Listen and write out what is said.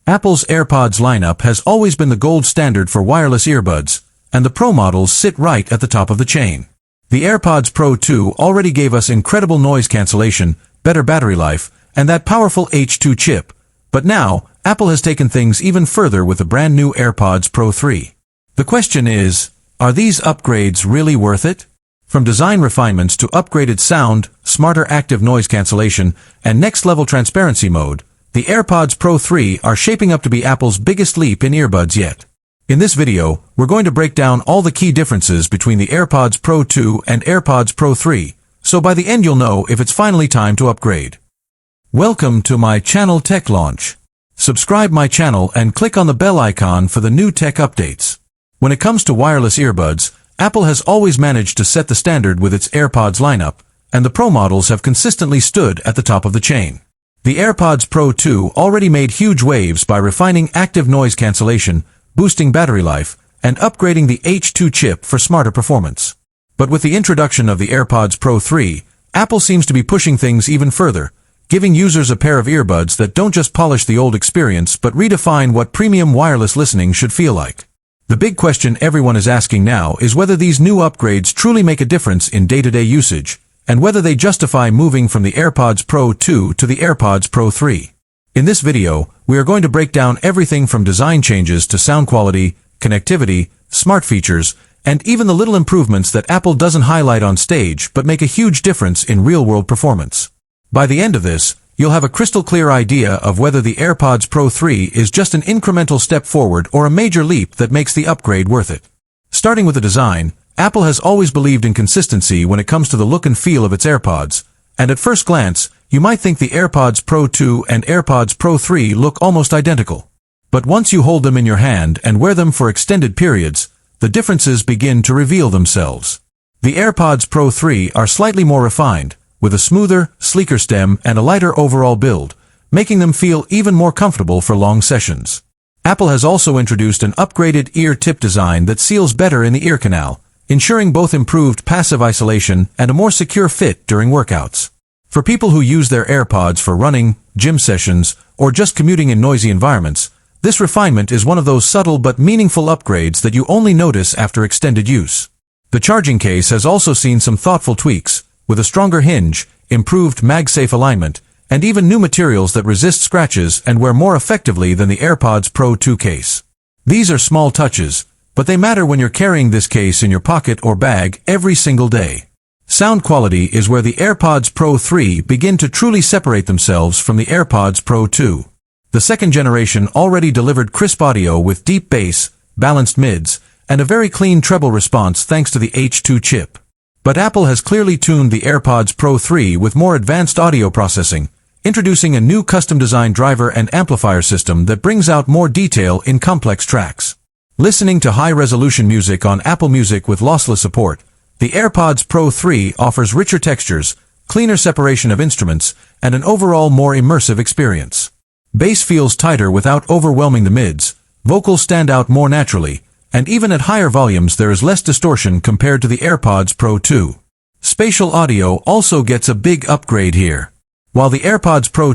Apple's AirPods lineup has always been the gold standard for wireless earbuds, and the Pro models sit right at the top of the chain. The AirPods Pro 2 already gave us incredible noise cancellation, better battery life, and that powerful H2 chip. But now, Apple has taken things even further with the brand new AirPods Pro 3. The question is, are these upgrades really worth it? From design refinements to upgraded sound, smarter active noise cancellation, and next-level transparency mode, the AirPods Pro 3 are shaping up to be Apple's biggest leap in earbuds yet. In this video, we're going to break down all the key differences between the AirPods Pro 2 and AirPods Pro 3, so by the end you'll know if it's finally time to upgrade. Welcome to my channel Tech Launch. Subscribe my channel and click on the bell icon for the new tech updates. When it comes to wireless earbuds, Apple has always managed to set the standard with its AirPods lineup, and the Pro models have consistently stood at the top of the chain. The AirPods Pro 2 already made huge waves by refining active noise cancellation, boosting battery life, and upgrading the H2 chip for smarter performance. But with the introduction of the AirPods Pro 3, Apple seems to be pushing things even further, giving users a pair of earbuds that don't just polish the old experience but redefine what premium wireless listening should feel like. The big question everyone is asking now is whether these new upgrades truly make a difference in day-to-day usage, and whether they justify moving from the AirPods Pro 2 to the AirPods Pro 3. In this video, we are going to break down everything from design changes to sound quality, connectivity, smart features, and even the little improvements that Apple doesn't highlight on stage but make a huge difference in real-world performance. By the end of this, you'll have a crystal-clear idea of whether the AirPods Pro 3 is just an incremental step forward or a major leap that makes the upgrade worth it. Starting with the design, Apple has always believed in consistency when it comes to the look and feel of its AirPods, and at first glance, you might think the AirPods Pro 2 and AirPods Pro 3 look almost identical. But once you hold them in your hand and wear them for extended periods, the differences begin to reveal themselves. The AirPods Pro 3 are slightly more refined, with a smoother, sleeker stem and a lighter overall build, making them feel even more comfortable for long sessions. Apple has also introduced an upgraded ear tip design that seals better in the ear canal, ensuring both improved passive isolation and a more secure fit during workouts. For people who use their AirPods for running, gym sessions, or just commuting in noisy environments, this refinement is one of those subtle but meaningful upgrades that you only notice after extended use. The charging case has also seen some thoughtful tweaks, with a stronger hinge, improved MagSafe alignment, and even new materials that resist scratches and wear more effectively than the AirPods Pro 2 case. These are small touches, but they matter when you're carrying this case in your pocket or bag every single day. Sound quality is where the AirPods Pro 3 begin to truly separate themselves from the AirPods Pro 2. The second generation already delivered crisp audio with deep bass, balanced mids, and a very clean treble response thanks to the H2 chip. But Apple has clearly tuned the AirPods Pro 3 with more advanced audio processing, introducing a new custom-designed driver and amplifier system that brings out more detail in complex tracks. Listening to high-resolution music on Apple Music with lossless support, the AirPods Pro 3 offers richer textures, cleaner separation of instruments, and an overall more immersive experience. Bass feels tighter without overwhelming the mids, vocals stand out more naturally, and even at higher volumes there is less distortion compared to the AirPods Pro 2. Spatial audio also gets a big upgrade here. While the AirPods Pro